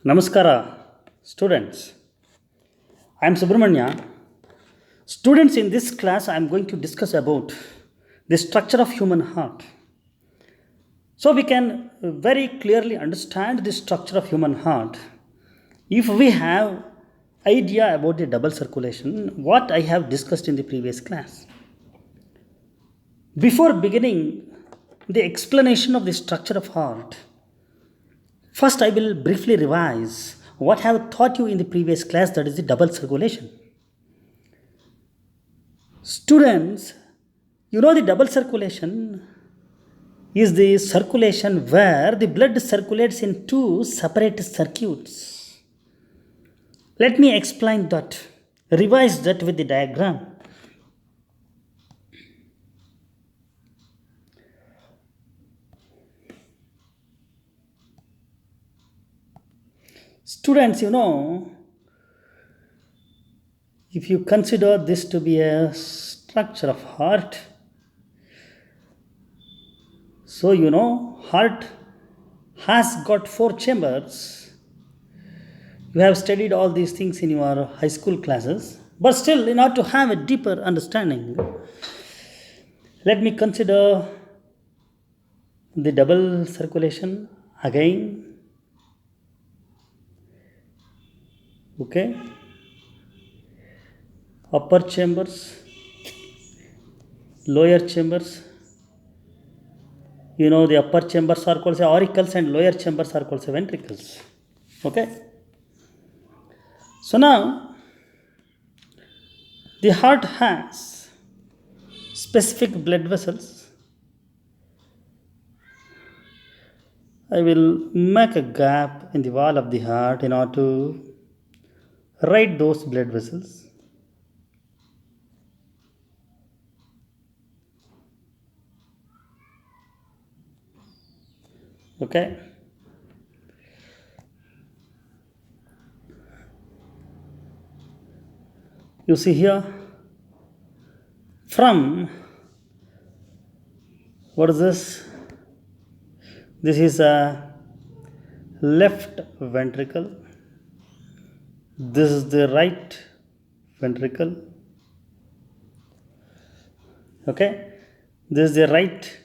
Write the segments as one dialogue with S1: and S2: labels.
S1: Namaskara, students. I am Subramanya. Students, in this class, I am going to discuss about the structure of human heart. So we can very clearly understand the structure of human heart if we have idea about the double circulation, what I have discussed in the previous class. Before beginning the explanation of the structure of heart, first I will briefly revise what I have taught you in the previous class, that is the double circulation. Students, you know the double circulation is the circulation where the blood circulates in two separate circuits. Let me explain that, revise that with the diagram. Students, you know, if you consider this to be a structure of heart, so you know, heart has got four chambers. You have studied all these things in your high school classes, but still, in order to have a deeper understanding, let me consider the double circulation again. Okay, upper chambers, lower chambers. You know, the upper chambers are called auricles and lower chambers are called ventricles. Okay. So now, the heart has specific blood vessels. I will make a gap in the wall of the heart in order to write those blood vessels. Okay. You see here, from, what is this? This is a left ventricle. This is the right ventricle. Okay. This is the right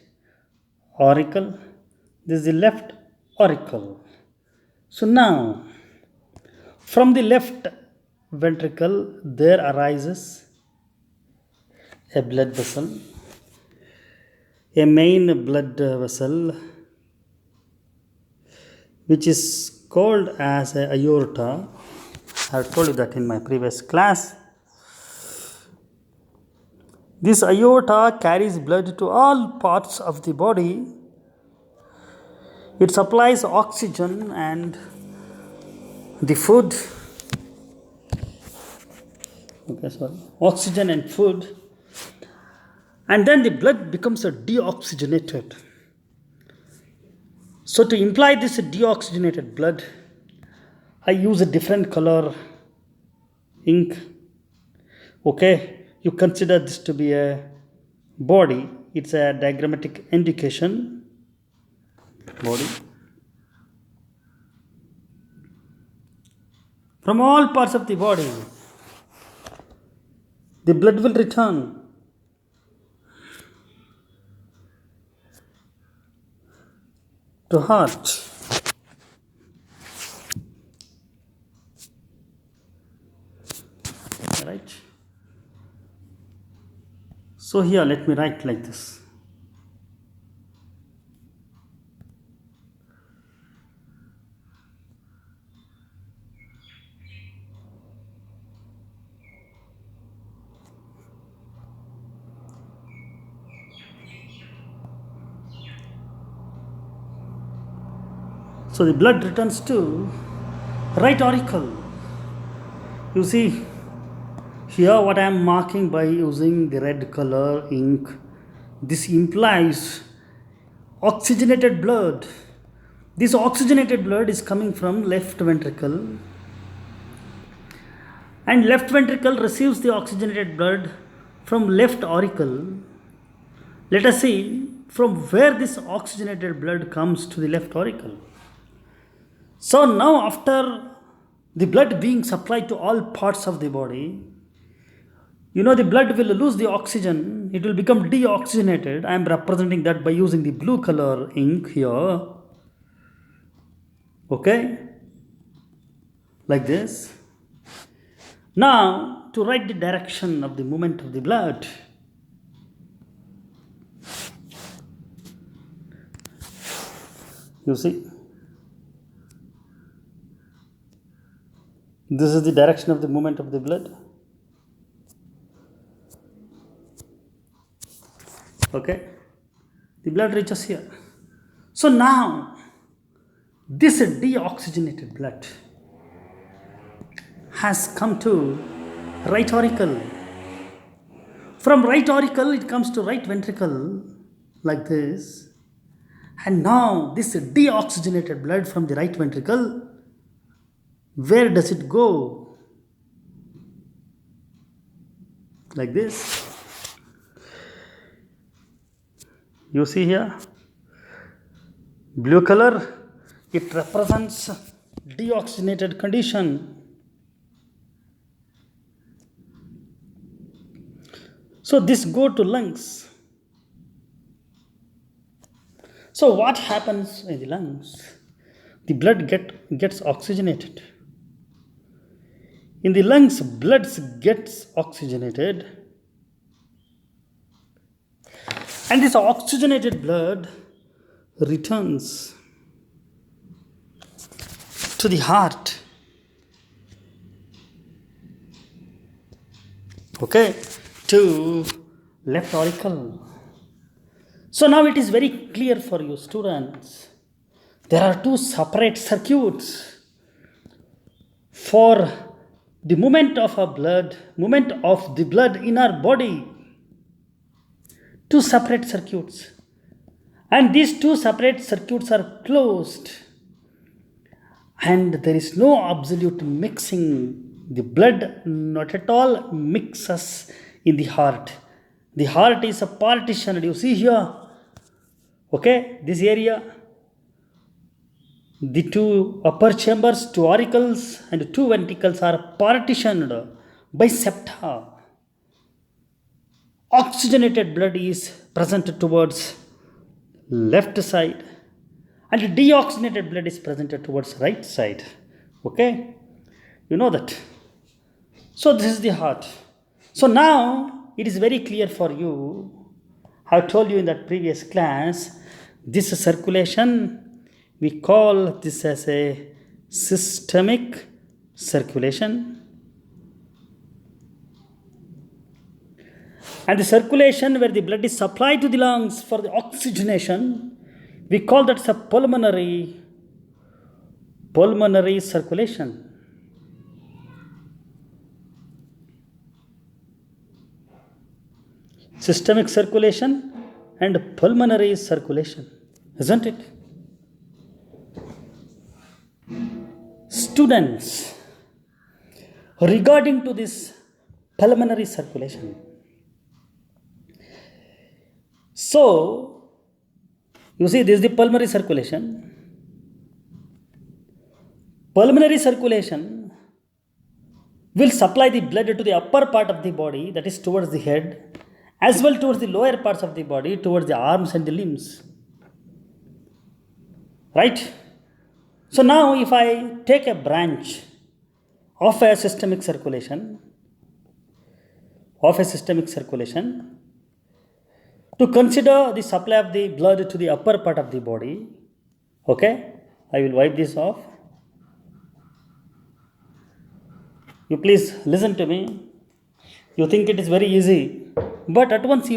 S1: auricle. This is the left auricle. So now, from the left ventricle, there arises a blood vessel, a main blood vessel, which is called as a aorta. I have told you that in my previous class. This aorta carries blood to all parts of the body. It supplies oxygen and the food. Oxygen and food. And then the blood becomes deoxygenated. So to imply this deoxygenated blood, I use a different color ink. Okay, you consider this to be a body. It's a diagrammatic indication. Body. From all parts of the body, the blood will return to heart. Right? So here, let me write like this. So the blood returns to right auricle. You see here what I am marking by using the red color ink. This implies oxygenated blood. This oxygenated blood is coming from left ventricle, and left ventricle receives the oxygenated blood from left auricle. Let us see from where this oxygenated blood comes to the left auricle. So now after the blood being supplied to all parts of the body, the blood will lose the oxygen, it will become deoxygenated. I am representing that by using the blue color ink here. Okay, like this. Now to write the direction of the movement of the blood, you see, this is the direction of the movement of the blood. Okay, the blood reaches here. So now this deoxygenated blood has come to right auricle. From right auricle it comes to right ventricle, like this. And now this deoxygenated blood from the right ventricle, where does it go? Like this. You see here, blue color, it represents deoxygenated condition. So this go to lungs. So what happens in the lungs? The blood gets oxygenated. In the lungs, blood gets oxygenated, and this oxygenated blood returns to the heart. Okay, to left auricle. So now it is very clear for you students. There are two separate circuits for the movement of the blood in our body. Two separate circuits. And these two separate circuits are closed. And there is no absolute mixing. The blood not at all mixes in the heart. The heart is a partition. You see here. Okay, this area. The two upper chambers, two auricles and two ventricles are partitioned by septa. Oxygenated blood is present towards left side and deoxygenated blood is presented towards right side. Okay, you know that. So this is the heart. So now it is very clear for you. I have told you in that previous class, this circulation, we call this as a systemic circulation. And the circulation where the blood is supplied to the lungs for the oxygenation, we call that a pulmonary circulation. Systemic circulation and pulmonary circulation, isn't it? Students, regarding to this pulmonary circulation, so you see this is the pulmonary circulation. Pulmonary circulation will supply the blood to the upper part of the body, that is towards the head, as well towards the lower parts of the body, towards the arms and the limbs. Right? So now if I take a branch of a systemic circulation, to consider the supply of the blood to the upper part of the body, okay, I will wipe this off. You please listen to me. You think it is very easy, but at once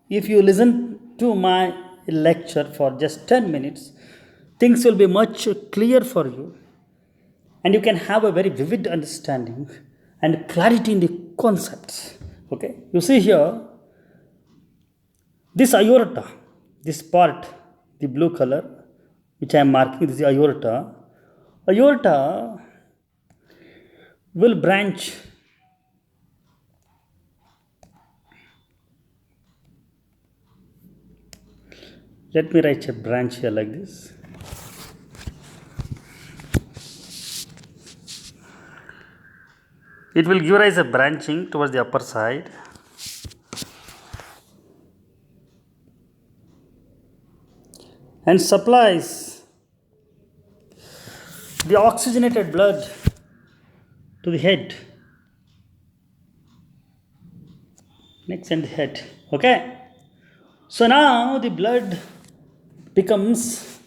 S1: if you listen to my lecture for just 10 minutes, things will be much clear for you, and you can have a very vivid understanding and clarity in the concepts. Okay, you see here, this aorta, this part, the blue color, which I am marking, this is aorta. Aorta will branch let me write a branch here like this. It will give rise a branching towards the upper side. And supplies the oxygenated blood to the head. Next and the head. Okay. So now the blood becomes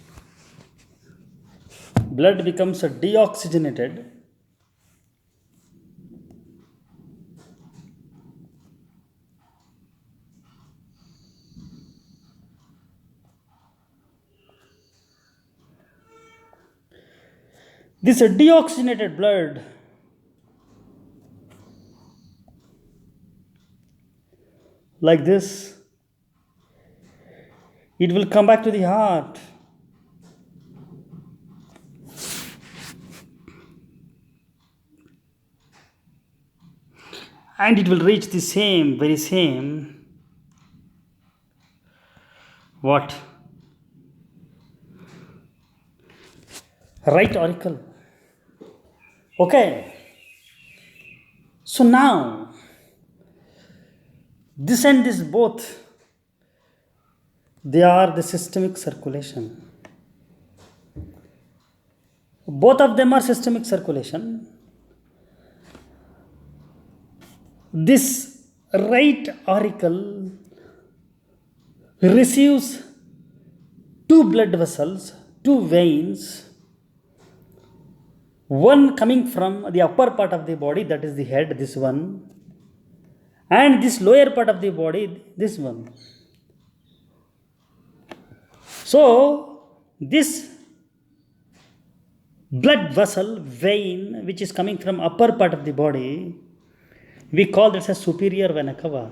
S1: deoxygenated. This deoxygenated blood like this, it will come back to the heart. And it will reach the very same, what? Right auricle. Okay. So now, this and this both, they are the systemic circulation. Both of them are systemic circulation. This right auricle receives two blood vessels, two veins, one coming from the upper part of the body, that is the head, this one, and this lower part of the body, this one. So, this blood vessel, vein, which is coming from upper part of the body, we call this as superior vena cava.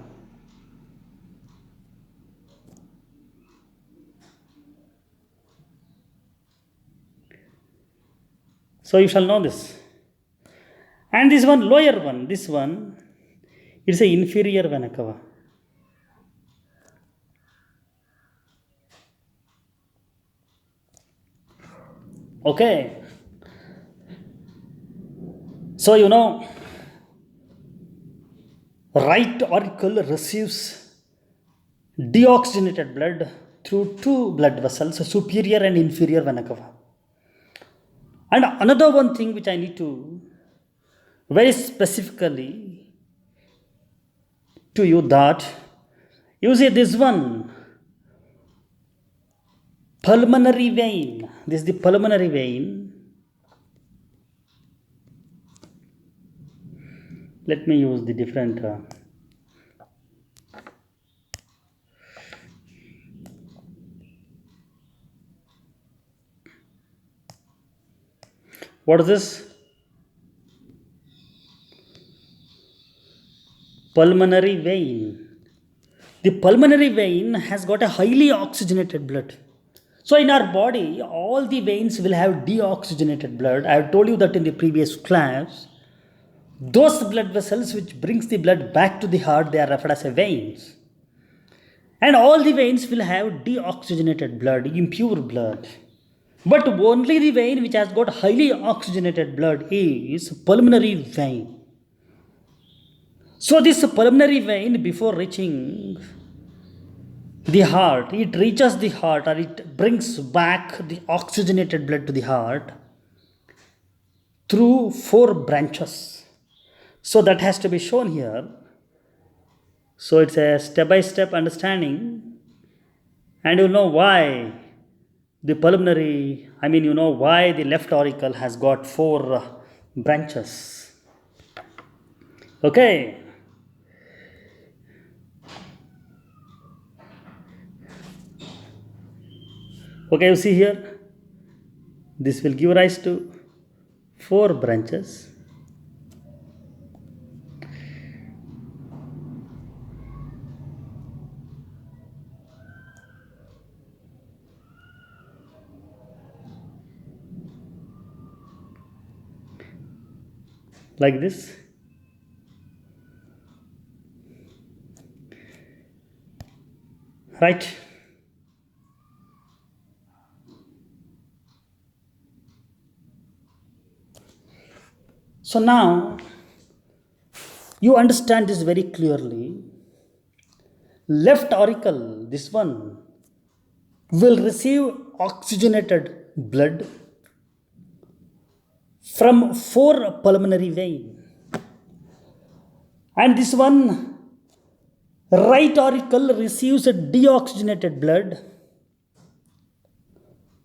S1: So you shall know this. And this one, lower one, this one, it's a inferior vena cava. Okay. So you know, right auricle receives deoxygenated blood through two blood vessels, superior and inferior vena cava. And another one thing which I need to very specifically to you, that you see this one, pulmonary vein. This is the pulmonary vein. Let me use the different what is this? Pulmonary vein. The pulmonary vein has got a highly oxygenated blood. So in our body, all the veins will have deoxygenated blood. I have told you that in the previous class. Those blood vessels which brings the blood back to the heart, they are referred as veins. And all the veins will have deoxygenated blood, impure blood. But only the vein which has got highly oxygenated blood is pulmonary vein. So this pulmonary vein, before reaching the heart, it reaches the heart, or it brings back the oxygenated blood to the heart through 4 branches. So that has to be shown here. So it's a step-by-step understanding, and you know why the pulmonary, why the left auricle has got 4 branches. Okay. Okay, you see here, this will give rise to 4 branches. Like this. Right? So now, You understand this very clearly. Left auricle, this one, will receive oxygenated blood from 4 pulmonary veins. And this one, right auricle, receives deoxygenated blood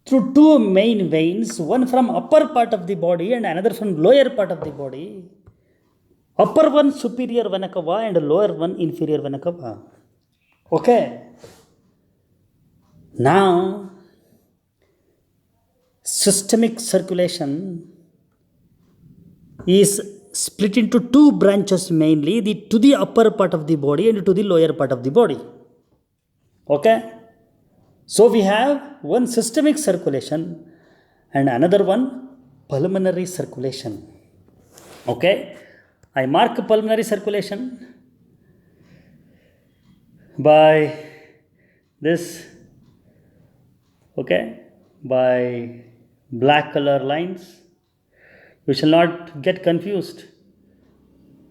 S1: through 2 main veins, one from upper part of the body and another from lower part of the body. Upper one superior vena cava and lower one inferior vena cava. Okay. Now, systemic circulation is split into 2 branches mainly, to the upper part of the body and to the lower part of the body. Okay. So we have one systemic circulation and another one pulmonary circulation. Okay. I mark pulmonary circulation by this, okay, by black color lines. You shall not get confused.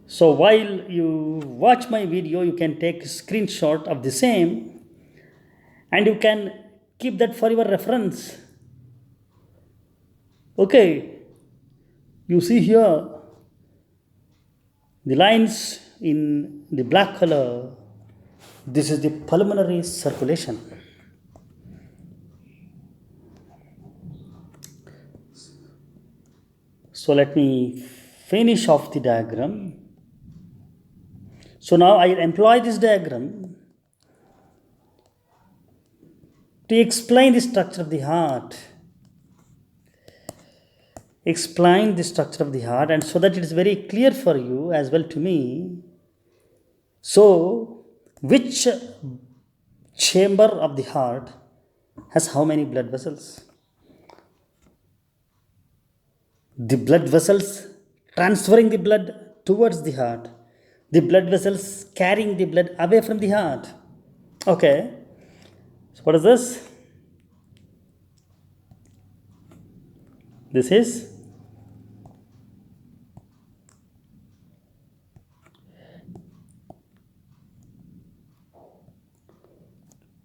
S1: So while you watch my video, you can take a screenshot of the same and you can keep that for your reference. Okay, you see here the lines in the black color. This is the pulmonary circulation. So let me finish off the diagram. So now I employ this diagram to explain the structure of the heart. Explain the structure of the heart, and so that it is very clear for you as well to me. So, which chamber of the heart has how many blood vessels? The blood vessels transferring the blood towards the heart, the blood vessels carrying the blood away from the heart. Okay, so what is this? This is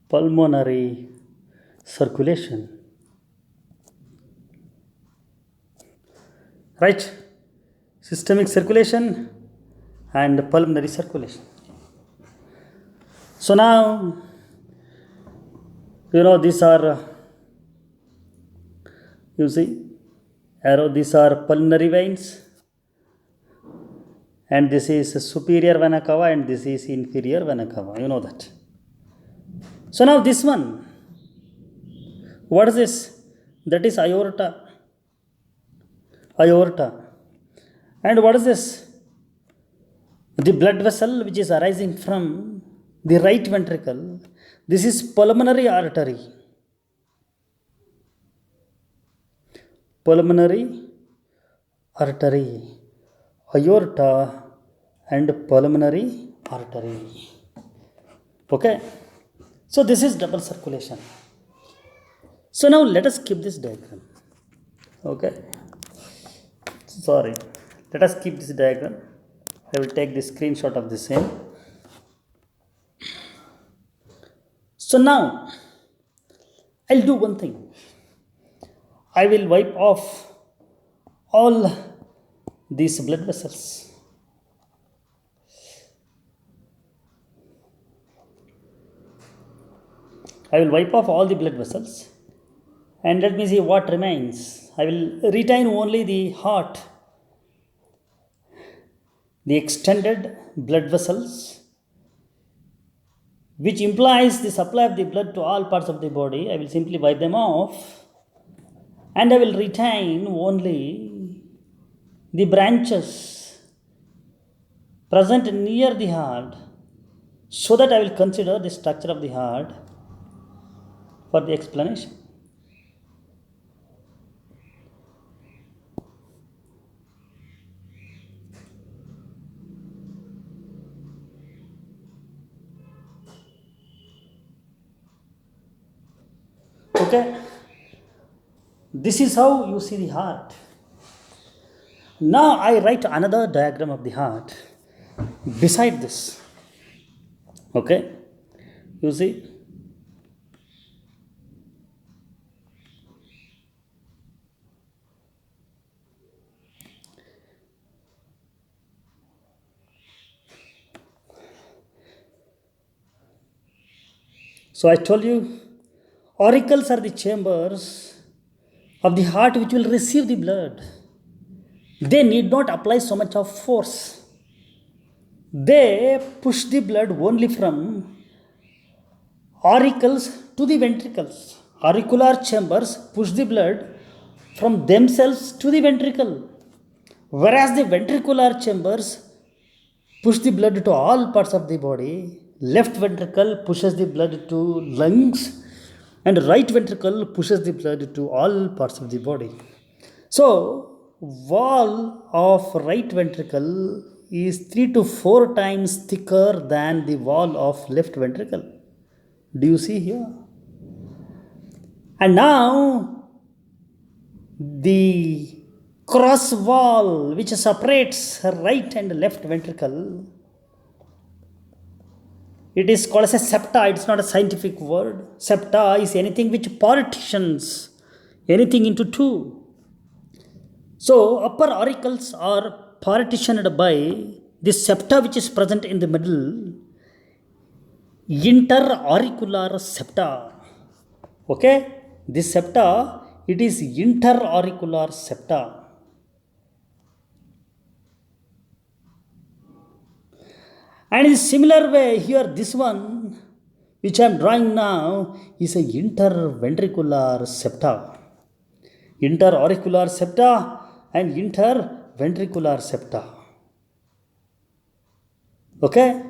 S1: pulmonary circulation. Right? Systemic circulation and pulmonary circulation. So now, these are, you see, arrow, these are pulmonary veins, and this is superior vena cava and this is inferior vena cava. You know that. So now this one, what is this? That is aorta. Aorta. And what is this? The blood vessel which is arising from the right ventricle. This is pulmonary artery. Pulmonary artery. Aorta and pulmonary artery. Okay. So this is double circulation. So now let us keep this diagram. Okay. Sorry. Let us keep this diagram. I will take the screenshot of the same. So now I'll do one thing. I will wipe off all these blood vessels. I will wipe off all the blood vessels and let me see what remains. I will retain only the heart, the extended blood vessels, which implies the supply of the blood to all parts of the body. I will simply wipe them off and I will retain only the branches present near the heart, so that I will consider the structure of the heart for the explanation. Okay, this is how you see the heart. Now I write another diagram of the heart beside this. Okay, you see. So I told you, auricles are the chambers of the heart which will receive the blood. They need not apply so much of force. They push the blood only from auricles to the ventricles. Auricular chambers push the blood from themselves to the ventricle, whereas the ventricular chambers push the blood to all parts of the body. Left ventricle pushes the blood to lungs, and right ventricle pushes the blood to all parts of the body. So, wall of right ventricle is 3 to 4 times thicker than the wall of left ventricle. Do you see here? And now the cross wall which separates right and left ventricle, it is called as a septa. It's not a scientific word. Septa is anything which partitions anything into two. So upper auricles are partitioned by this septa which is present in the middle, interauricular septa. Okay, this septa, it is interauricular septa. And in similar way, here this one which I am drawing now is a interventricular septa. Interauricular septa and interventricular septa. Okay?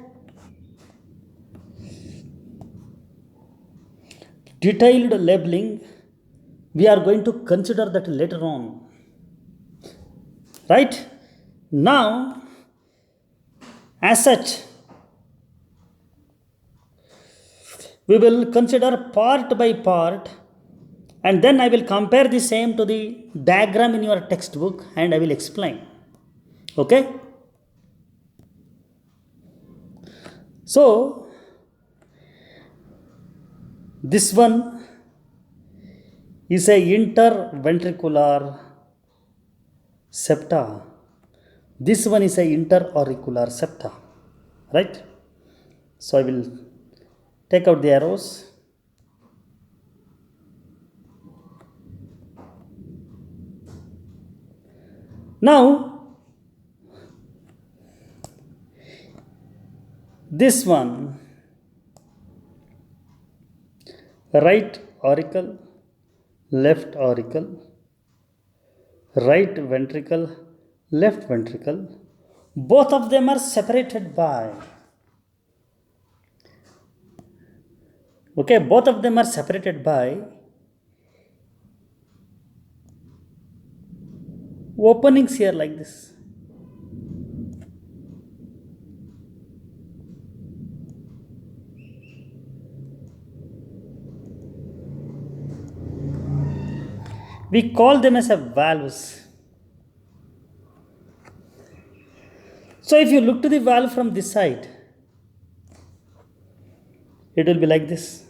S1: Detailed labeling, we are going to consider that later on. Right? Now, as such, we will consider part by part, and then I will compare the same to the diagram in your textbook and I will explain. Okay? So, this one is a interventricular septa. This one is a interauricular septa. Right? So, I will take out the arrows. Now, this one, right auricle, left auricle, right ventricle, left ventricle, both of them are separated by, okay, both of them are separated by openings here like this. We call them as a valves. So if you look to the valve from this side, it will be like this.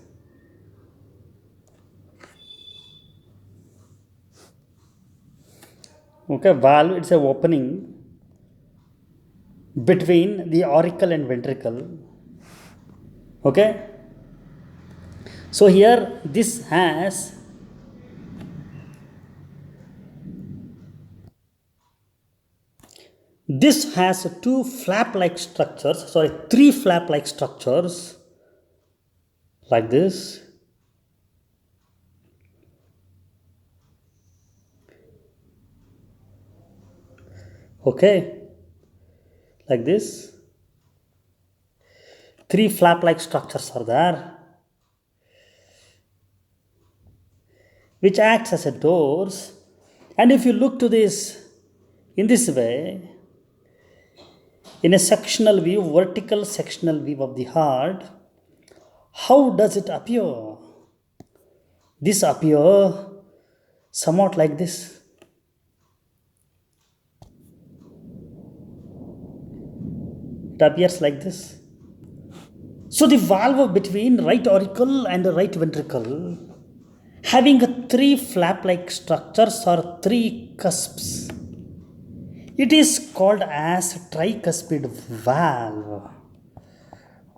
S1: Okay, valve, it's a opening between the auricle and ventricle. Okay, so here this has two flap-like structures, three flap-like structures like this. Okay, like this. Three flap-like structures are there, which acts as a doors. And if you look to this in this way, in a sectional view, vertical sectional view of the heart, how does it appear? This appear somewhat like this. It appears like this. So the valve between right auricle and right ventricle having a three flap-like structures or three cusps. It is called as tricuspid valve.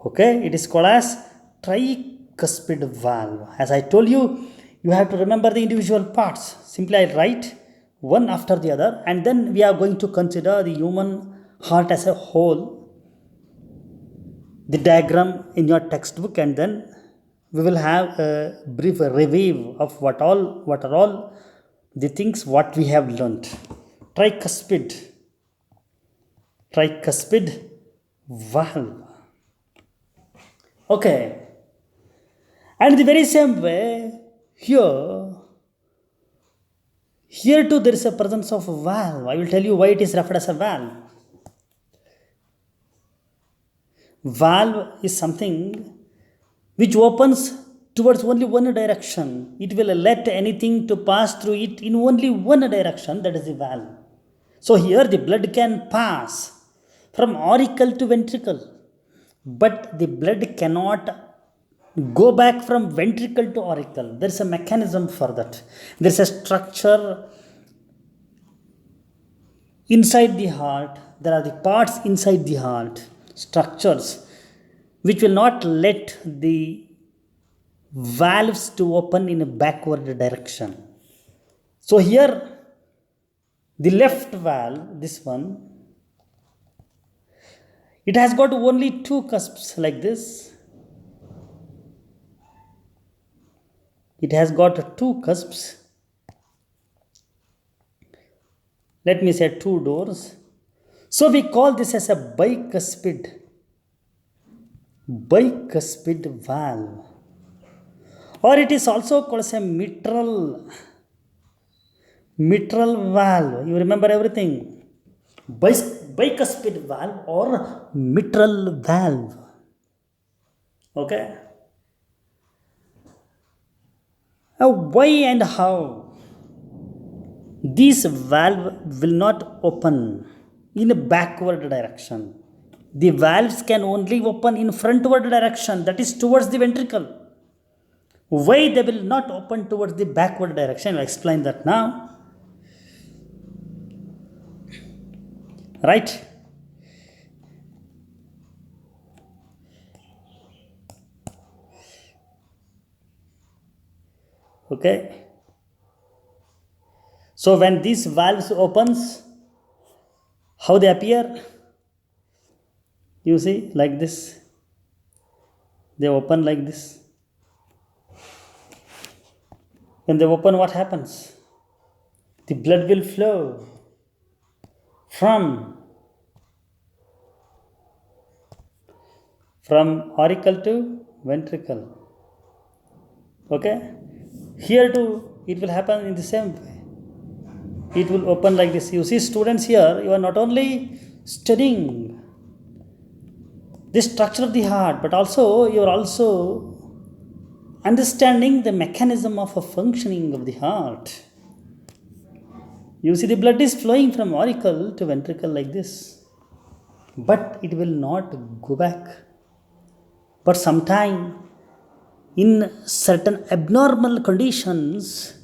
S1: Okay, it is called as tricuspid valve. As I told you, you have to remember the individual parts. Simply I write one after the other, and then we are going to consider the human heart as a whole, the diagram in your textbook, and then we will have a brief review of what are all the things what we have learnt. Tricuspid valve. Okay, and the very same way here too there is a presence of a valve. I will tell you why it is referred as a valve. Valve is something which opens towards only one direction. It will let anything to pass through it in only one direction, that is the valve. So here the blood can pass from auricle to ventricle, but the blood cannot go back from ventricle to auricle. There is a mechanism for that. There is a structure inside the heart. There are the parts inside the heart, structures which will not let the valves to open in a backward direction. So here the left valve, this one, it has got only two cusps like this. It has got two cusps. Let me say two doors. So we call this as a bicuspid valve, or it is also called as a mitral valve. You remember everything. Bicuspid valve or mitral valve. Okay. Now why and how this valve will not open in a backward direction? The valves can only open in frontward direction, that is towards the ventricle. Why they will not open towards the backward direction? I'll explain that now. Right? Okay. So when these valves opens, how they appear? You see, like this. They open like this. When they open, what happens? The blood will flow from auricle to ventricle. Okay. Here too, it will happen in the same way. It will open like this. You see, students, here you are not only studying the structure of the heart, but also you are also understanding the mechanism of a functioning of the heart. You see, the blood is flowing from auricle to ventricle like this, but it will not go back. But sometime in certain abnormal conditions,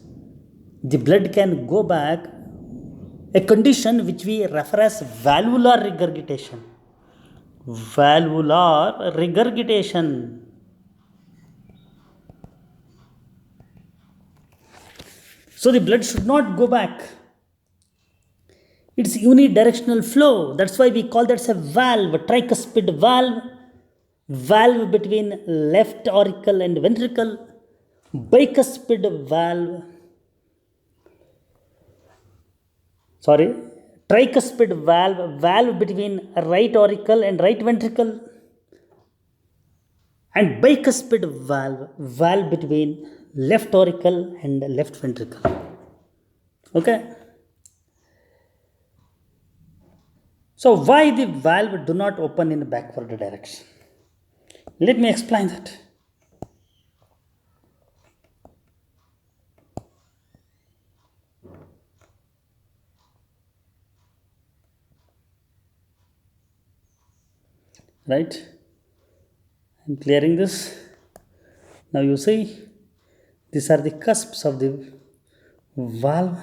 S1: the blood can go back, a condition which we refer as valvular regurgitation. Valvular regurgitation. So the blood should not go back. It's unidirectional flow. That's why we call that a valve, tricuspid valve, valve between left auricle and ventricle, bicuspid valve. Tricuspid valve, valve between right auricle and right ventricle, and bicuspid valve, valve between left auricle and left ventricle. Okay. So why the valve do not open in a backward direction? Let me explain that. right? I'm clearing this. Now you see, these are the cusps of the valve: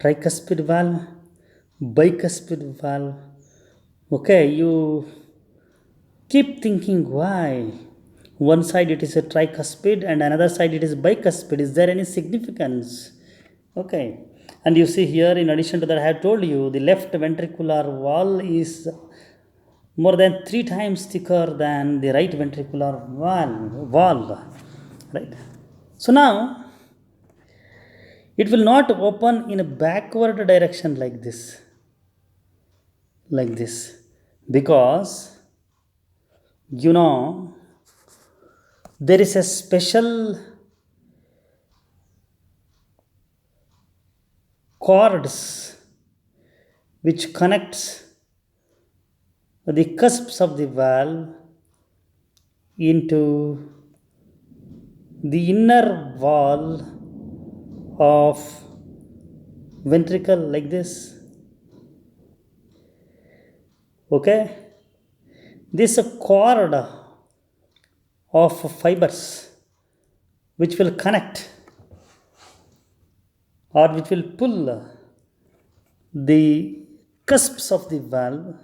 S1: tricuspid valve, bicuspid valve. Okay, you keep thinking, why one side it is a tricuspid and another side it is bicuspid? Is there any significance? Okay, and you see here, in addition to that, I have told you the left ventricular wall is more than 3 times thicker than the right ventricular valve, right? So now it will not open in a backward direction like this, because you know there is a special cords which connects the cusps of the valve into the inner wall of ventricle like this. Okay, this cord of fibers which will connect or which will pull the cusps of the valve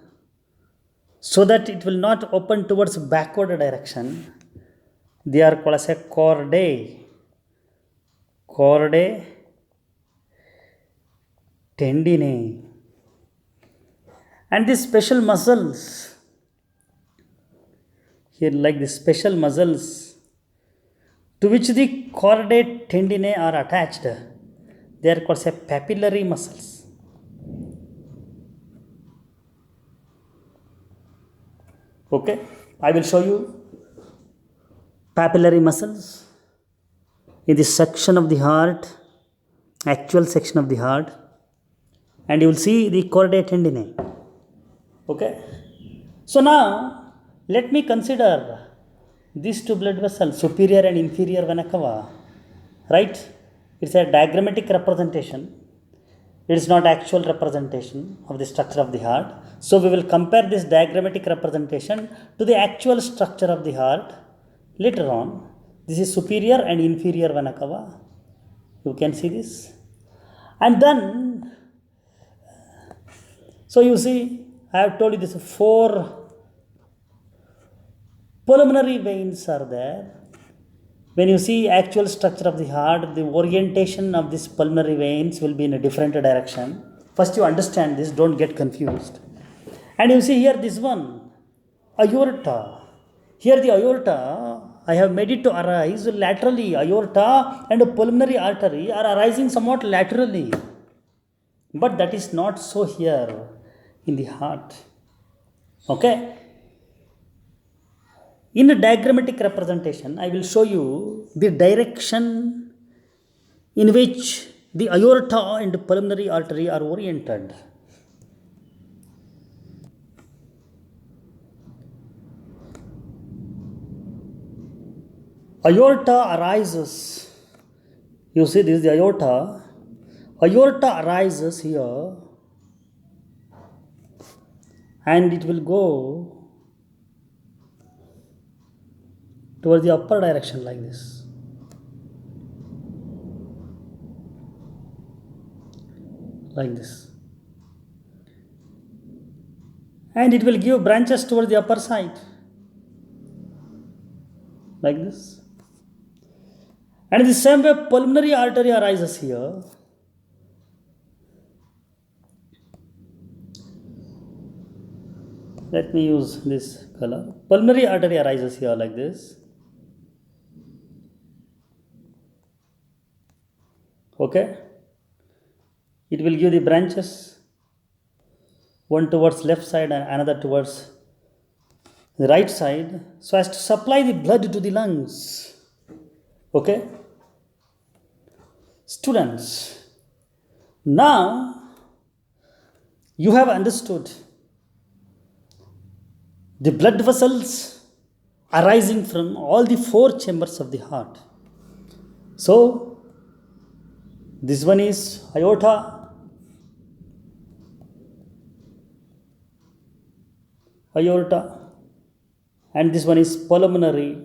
S1: so that it will not open towards backward direction. They are called as a chordae tendineae. And these special muscles here, like the special muscles to which the chordae tendineae are attached, they are called as papillary muscles. Okay, I will show you papillary muscles in this section of the heart, actual section of the heart, and you will see the chordae tendineae. Okay, so now let me consider these two blood vessels, superior and inferior vena cava, right? It's a diagrammatic representation. It is not actual representation of the structure of the heart. So we will compare this diagrammatic representation to the actual structure of the heart later on. This is superior and inferior vena cava. You can see this. And then, so you see, I have told you this 4 pulmonary veins are there. When you see actual structure of the heart, the orientation of these pulmonary veins will be in a different direction. First you understand this, don't get confused. And you see here this one, aorta. Here the aorta, I have made it to arise laterally. Aorta and pulmonary artery are arising somewhat laterally. But that is not so here in the heart. Okay? In a diagrammatic representation, I will show you the direction in which the aorta and pulmonary artery are oriented. Aorta arises, you see this is the aorta. Aorta arises here and it will go towards the upper direction like this. Like this. And it will give branches towards the upper side. Like this. And in the same way, pulmonary artery arises here. Let me use this color. Pulmonary artery arises here like this. Okay, it will give the branches, one towards left side and another towards the right side, so as to supply the blood to the lungs. Okay, students, now you have understood the blood vessels arising from all the 4 chambers of the heart. So this one is aorta, and this one is pulmonary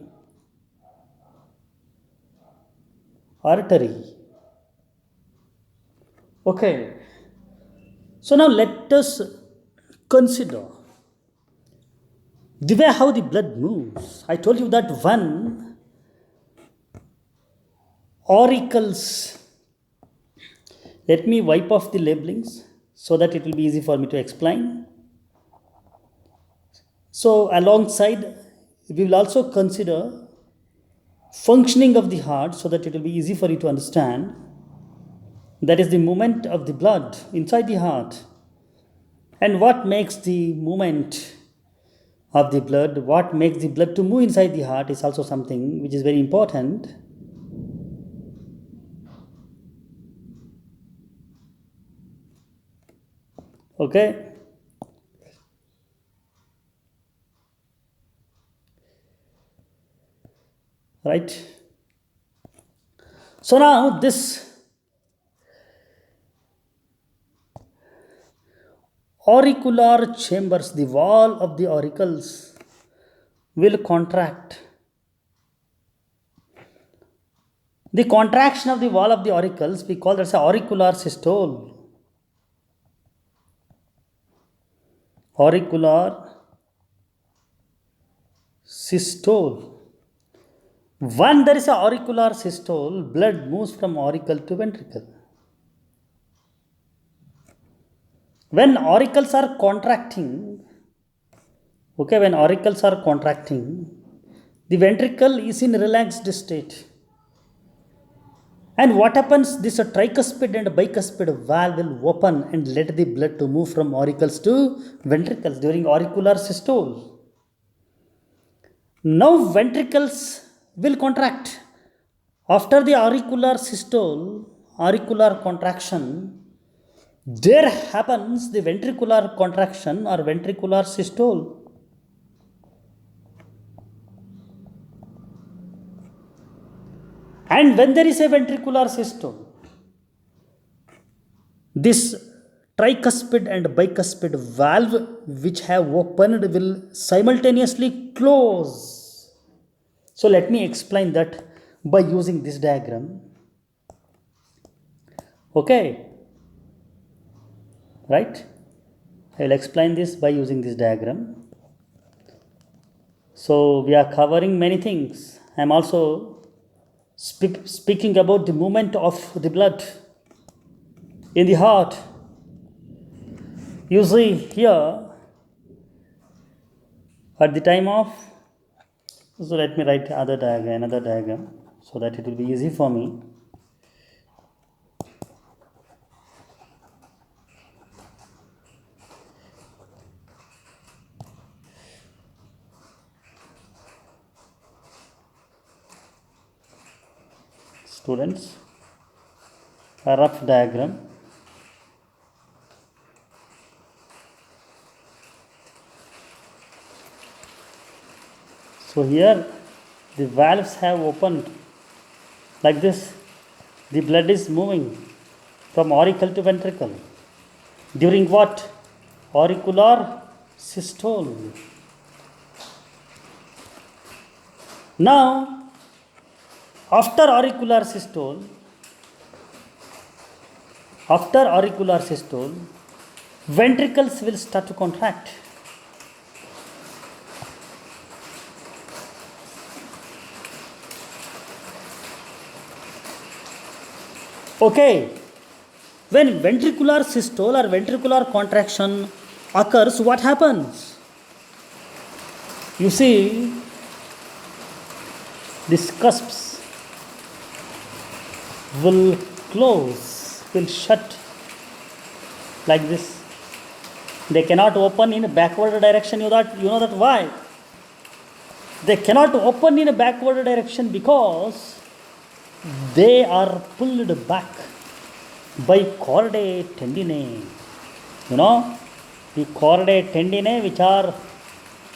S1: artery. Okay, so now let us consider the way how the blood moves. I told you that one auricles. Let me wipe off the labelings so that it will be easy for me to explain. So alongside, we will also consider functioning of the heart so that it will be easy for you to understand. That is the movement of the blood inside the heart. And what makes the movement of the blood, what makes the blood to move inside the heart is also something which is very important. Okay. Right. So now this auricular chambers, the wall of the auricles will contract. The contraction of the wall of the auricles, we call that as auricular systole. Auricular systole. When there is a auricular systole, blood moves from auricle to ventricle. When auricles are contracting, okay, when auricles are contracting, the ventricle is in relaxed state. And what happens? This tricuspid and bicuspid valve will open and let the blood to move from auricles to ventricles during auricular systole. Now ventricles will contract. After the auricular systole, auricular contraction, there happens the ventricular contraction or ventricular systole. And when there is a ventricular systole, this tricuspid and bicuspid valve which have opened will simultaneously close. So let me explain that by using this diagram. Okay, right? I will explain this by using this diagram. So we are covering many things. I am also speaking about the movement of the blood in the heart. You see here at the time of, so let me write another diagram so that it will be easy for me. Students, a rough diagram. So here the valves have opened like this. The blood is moving from auricle to ventricle. During what? Auricular systole. Now, after auricular systole, ventricles will start to contract. Okay, when ventricular systole or ventricular contraction occurs, what happens? You see, these cusps will close, will shut like this. They cannot open in a backward direction. You know that why? They cannot open in a backward direction because they are pulled back by chordae tendinae. You know, the chordae tendinae which are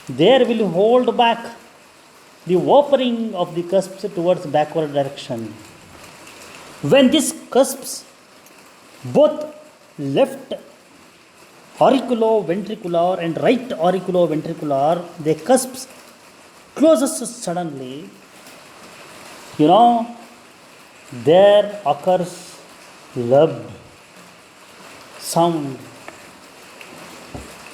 S1: there will hold back the opening of the cusps towards backward direction. When these cusps, both left auriculoventricular and right auriculoventricular, the cusps closes suddenly, you know, there occurs loud sound.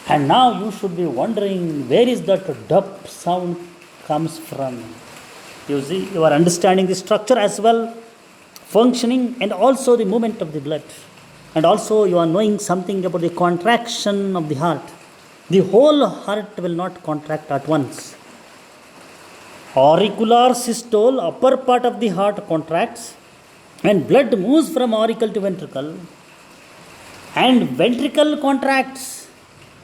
S1: And now you should be wondering where is that dub sound comes from. You see, you are understanding the structure as well, functioning, and also the movement of the blood. And also you are knowing something about the contraction of the heart. The whole heart will not contract at once. Auricular systole, upper part of the heart contracts, and blood moves from auricle to ventricle, and ventricle contracts,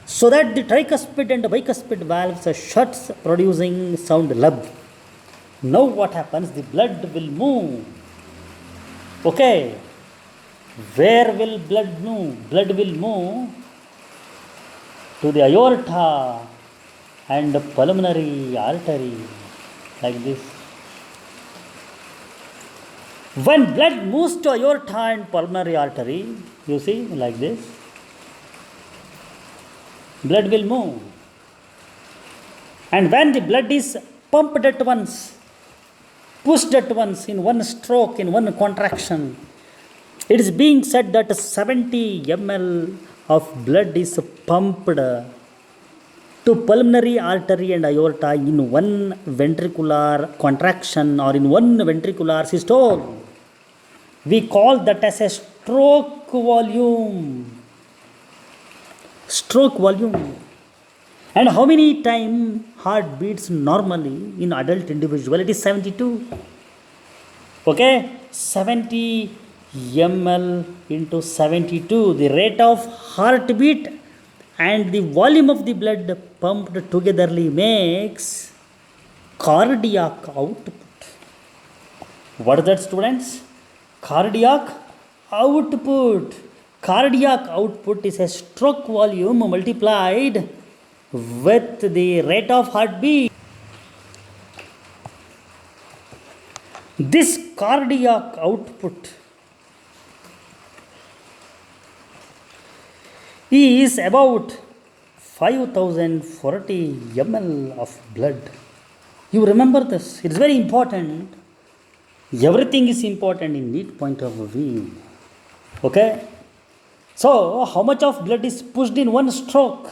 S1: so that the tricuspid and bicuspid valves are shuts, producing sound lub. Now what happens? The blood will move. Okay. Where will blood move? Blood will move to the aorta and the pulmonary artery, like this. When blood moves to aorta and pulmonary artery, you see, like this, blood will move. And when the blood is pumped at once, pushed at once, in one stroke, in one contraction, it is being said that 70 ml of blood is pumped to pulmonary artery and aorta in one ventricular contraction or in one ventricular systole. We call that as a stroke volume. Stroke volume. And how many time heart beats normally in adult individual? It is 72. Okay, 70 ml into 72, the rate of heartbeat and the volume of the blood pumped togetherly makes cardiac output. What is that, students? Cardiac output. Cardiac output is a stroke volume multiplied with the rate of heartbeat. This cardiac output is about 5040 ml of blood. You remember this. It's very important. Everything is important in neat point of view. Okay. So, how much of blood is pushed in one stroke?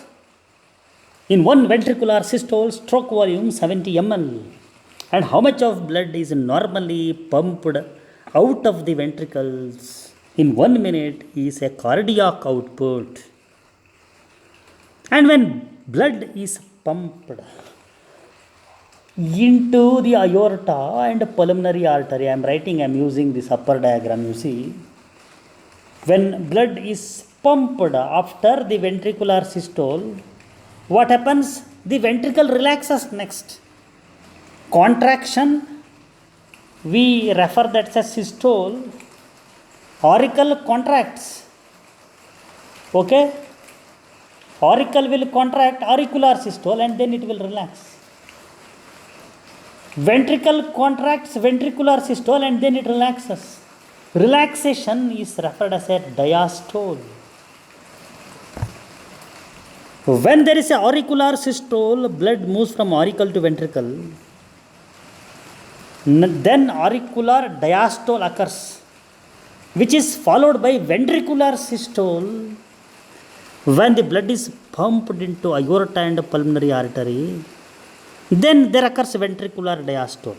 S1: In one ventricular systole, stroke volume 70 ml. And how much of blood is normally pumped out of the ventricles in 1 minute is a cardiac output. And when blood is pumped into the aorta and pulmonary artery, I am using this upper diagram, you see. When blood is pumped after the ventricular systole, what happens? The ventricle relaxes next. Contraction, we refer that as systole. Auricle contracts. Okay? Auricle will contract auricular systole and then it will relax. Ventricle contracts ventricular systole and then it relaxes. Relaxation is referred as a diastole. When there is a auricular systole, blood moves from auricle to ventricle. Then auricular diastole occurs, which is followed by ventricular systole. When the blood is pumped into aorta and pulmonary artery, then there occurs ventricular diastole.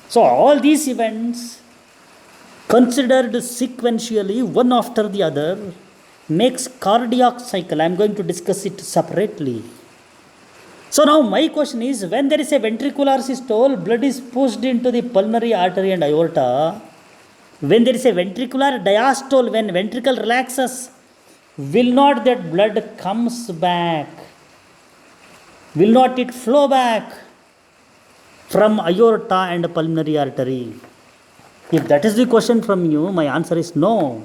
S1: So all these events considered sequentially one after the other makes cardiac cycle. I am going to discuss it separately. So now my question is, when there is a ventricular systole, blood is pushed into the pulmonary artery and aorta. When there is a ventricular diastole, when ventricle relaxes, will not that blood comes back? Will not it flow back from aorta and pulmonary artery? If that is the question from you, my answer is no.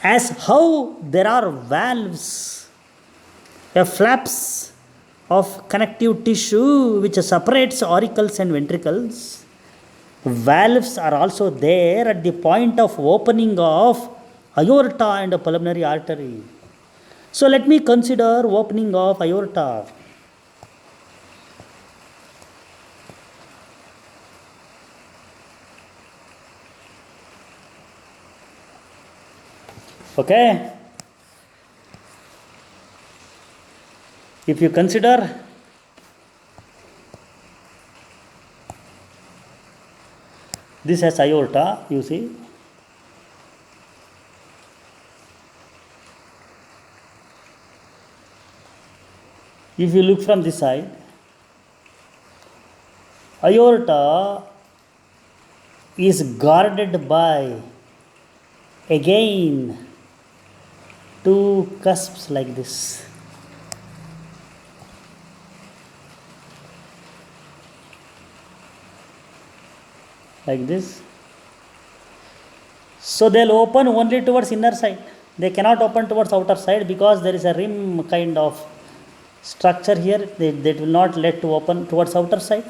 S1: As how there are valves, flaps of connective tissue which separates auricles and ventricles, valves are also there at the point of opening of aorta and pulmonary artery. So let me consider opening of aorta. Okay? If you consider this as aorta, you see, if you look from this side, aorta is guarded by again two cusps like this. Like this. So they'll open only towards inner side. They cannot open towards outer side because there is a rim kind of structure here that will not let to open towards outer side.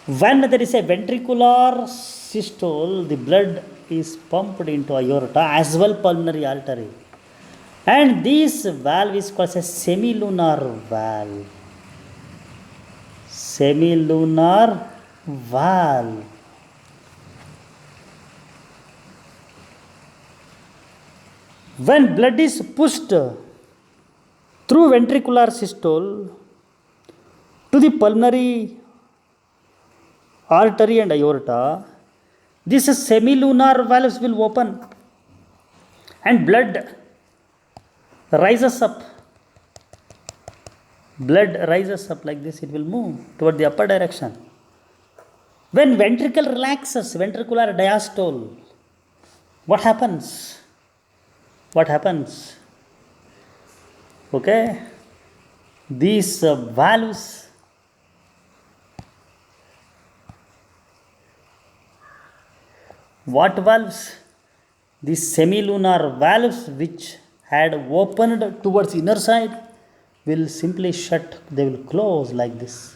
S1: When there is a ventricular systole, the blood is pumped into aorta as well pulmonary artery. And this valve is called a semilunar valve. Semilunar valve. When blood is pushed through ventricular systole to the pulmonary artery and aorta, this semilunar valves will open and blood rises up. Blood rises up like this, it will move toward the upper direction. When ventricle relaxes, ventricular diastole, what happens? What happens? Okay, these valves what valves? These semilunar valves which had opened towards inner side will simply shut, they will close like this.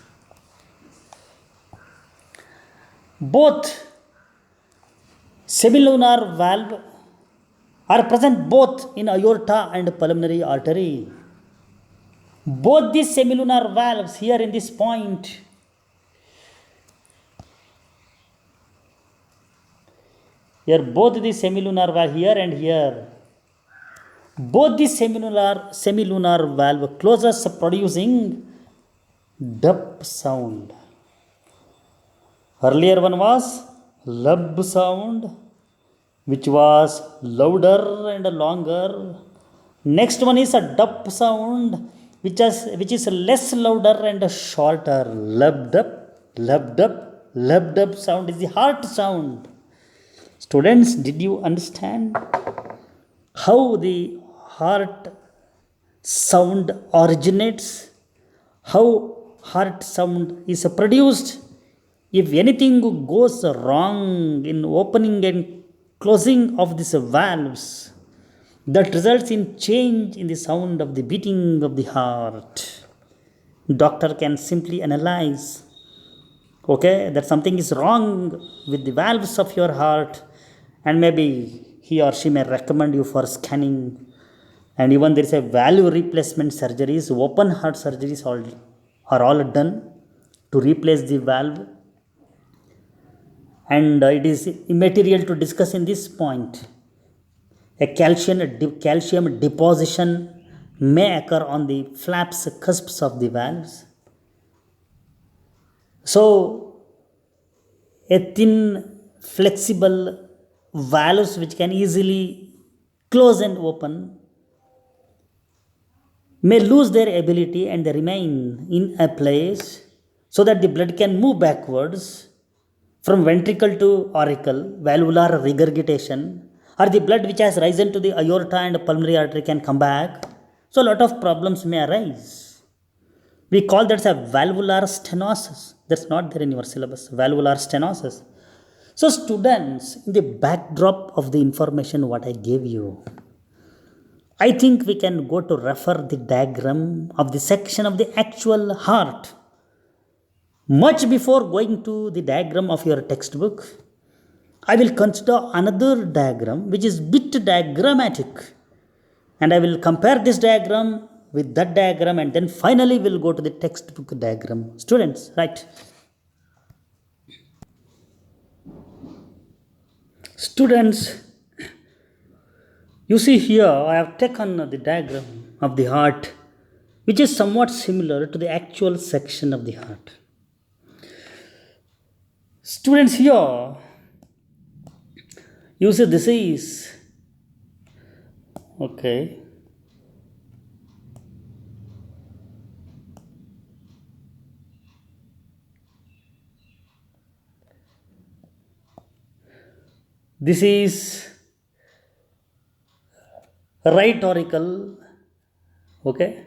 S1: Both semilunar valve are present both in aorta and pulmonary artery. Both these semilunar valves here in this point here, both the semilunar valve here and here, both the semilunar valve closes producing dup sound. Earlier one was lub sound, which was louder and longer. Next one is a dup sound, which is less louder and shorter. Lub dup, lub dup, lub dup sound is the heart sound. Students, did you understand how the heart sound originates? How heart sound is produced? If anything goes wrong in opening and closing of these valves, that results in change in the sound of the beating of the heart. Doctor can simply analyze, okay, that something is wrong with the valves of your heart, and maybe he or she may recommend you for scanning. And even there is a valve replacement surgeries, open heart surgeries are all done to replace the valve. And it is immaterial to discuss in this point. A calcium deposition may occur on the flaps, cusps of the valves. So, a thin, flexible valves which can easily close and open may lose their ability and they remain in a place so that the blood can move backwards from ventricle to auricle, valvular regurgitation, or the blood which has risen to the aorta and pulmonary artery can come back. So, a lot of problems may arise. We call that a valvular stenosis. That's not there in your syllabus. Valvular stenosis. So, students, in the backdrop of the information what I gave you, I think we can go to refer the diagram of the section of the actual heart. Much before going to the diagram of your textbook, I will consider another diagram which is bit diagrammatic, and I will compare this diagram with that diagram, and then finally we'll go to the textbook diagram. Students, right? Students, You see here, I have taken the diagram of the heart, which is somewhat similar to the actual section of the heart. Students, here, you see this is, okay, this is right auricle, okay,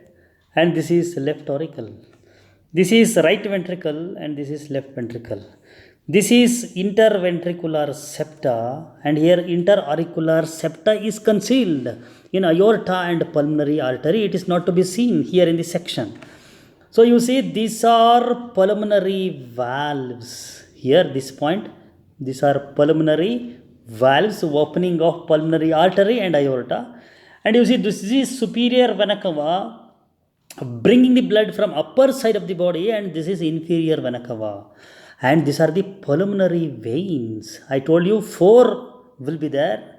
S1: and this is left auricle. This is right ventricle and this is left ventricle. This is interventricular septa, and here interauricular septa is concealed in aorta and pulmonary artery. It is not to be seen here in this section. So you see, these are pulmonary valves. Here, this point, these are pulmonary valves, opening of pulmonary artery and aorta. And you see, this is superior vena cava, bringing the blood from upper side of the body, and this is inferior vena cava. And these are the pulmonary veins. I told you 4 will be there.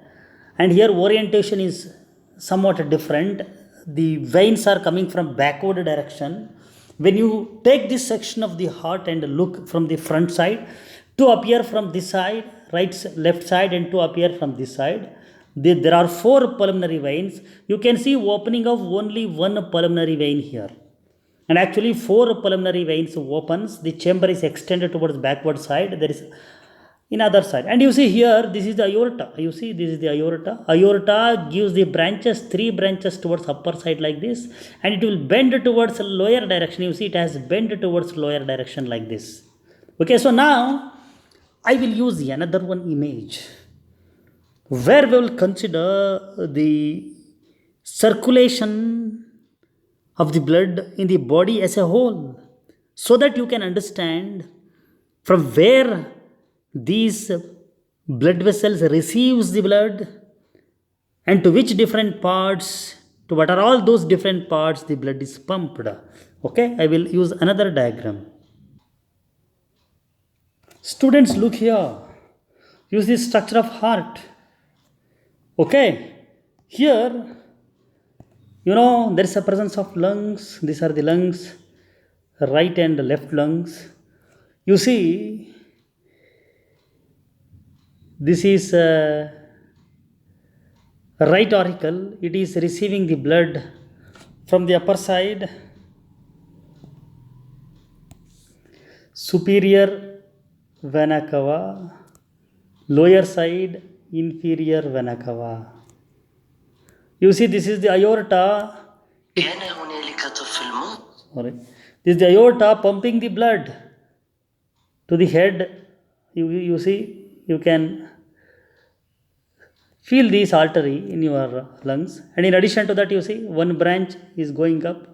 S1: And here orientation is somewhat different. The veins are coming from backward direction. When you take this section of the heart and look from the front side, to appear from this side, left side, and to appear from this side, there are 4 pulmonary veins. You can see opening of only one pulmonary vein here. And actually 4 pulmonary veins opens. The chamber is extended towards backward side. There is in other side. And you see here, this is the aorta. You see, this is the aorta. Aorta gives the branches, 3 branches towards upper side like this. And it will bend towards lower direction. You see, it has bent towards lower direction like this. Okay, so now I will use another one image, where we will consider the circulation of the blood in the body as a whole, so that you can understand from where these blood vessels receives the blood, and to which different parts, to what are all those different parts the blood is pumped. Okay, I will use another diagram. Students, look here. Use the structure of heart. Okay, here, there is a presence of lungs. These are the lungs, right and left lungs. You see, this is right auricle. It is receiving the blood from the upper side, superior vena cava, lower side, inferior vena cava. You see, this is the aorta. Sorry. This is the aorta pumping the blood to the head. You see, you can feel this artery in your lungs. And in addition to that, you see, one branch is going up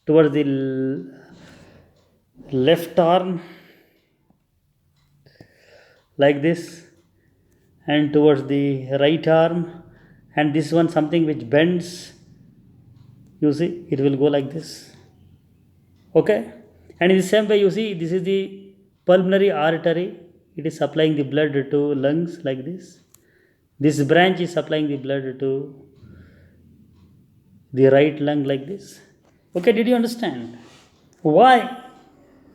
S1: towards the left arm like this, and towards the right arm, and this one something which bends. You see, it will go like this. Okay, and in the same way, you see, this is the pulmonary artery. It is supplying the blood to lungs like this. This branch is supplying the blood to the right lung like this. Okay, did you understand why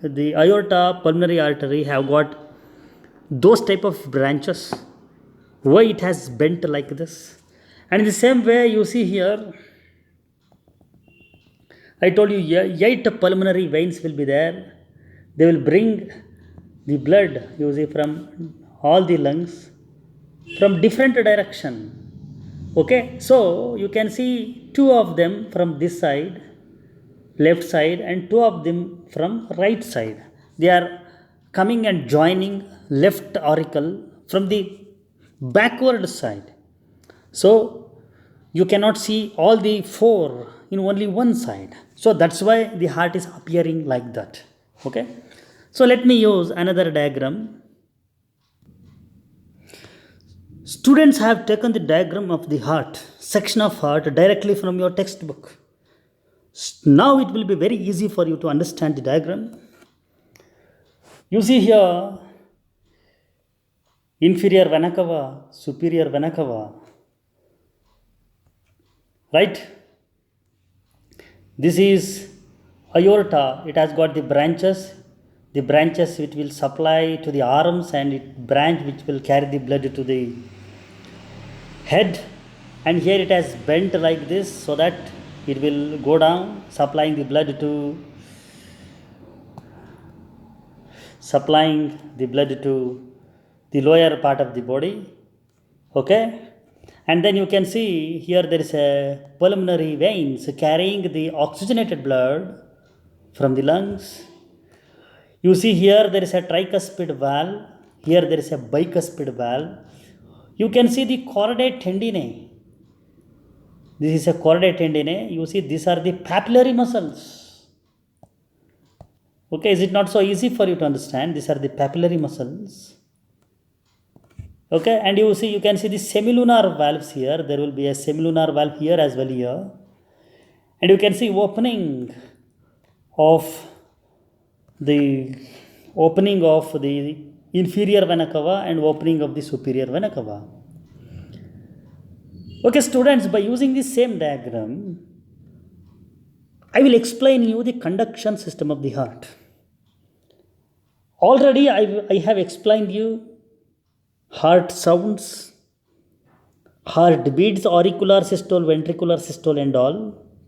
S1: the aorta, pulmonary artery have got those type of branches? Why it has bent like this? And in the same way, you see here, I told you 8 pulmonary veins will be there. They will bring the blood, you see, from all the lungs from different direction. Okay, so you can see 2 of them from this side, left side, and 2 of them from right side. They are coming and joining left auricle from the backward side. So you cannot see all the 4 in only one side. So that's why the heart is appearing like that. Okay, so let me use another diagram. Students have taken the diagram of the heart, section of heart, directly from your textbook. Now it will be very easy for you to understand the diagram. You see here, inferior vena cava, superior vena cava. right? This is aorta. It has got the branches which will supply to the arms, and it branch which will carry the blood to the head. And here it has bent like this so that it will go down, supplying the blood to the lower part of the body. Okay, and then you can see here there is a pulmonary veins carrying the oxygenated blood from the lungs. You see here there is a tricuspid valve, here there is a bicuspid valve. You can see the chordate tendineae. This is a chordate tendineae. You see these are the papillary muscles. Okay, is it not so easy for you to understand? These are the papillary muscles. Okay, and you can see the semilunar valves here. There will be a semilunar valve here as well here. And you can see opening of the inferior vena cava and opening of the superior vena cava. Okay, students, by using this same diagram, I will explain you the conduction system of the heart. Already I have explained you heart sounds, heart beats, auricular systole, ventricular systole and all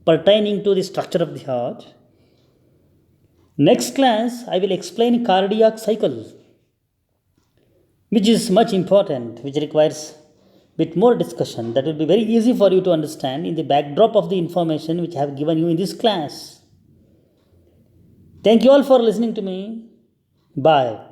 S1: pertaining to the structure of the heart. Next class, I will explain cardiac cycle, which is much important, which requires bit more discussion. That will be very easy for you to understand in the backdrop of the information which I have given you in this class. Thank you all for listening to me. Bye.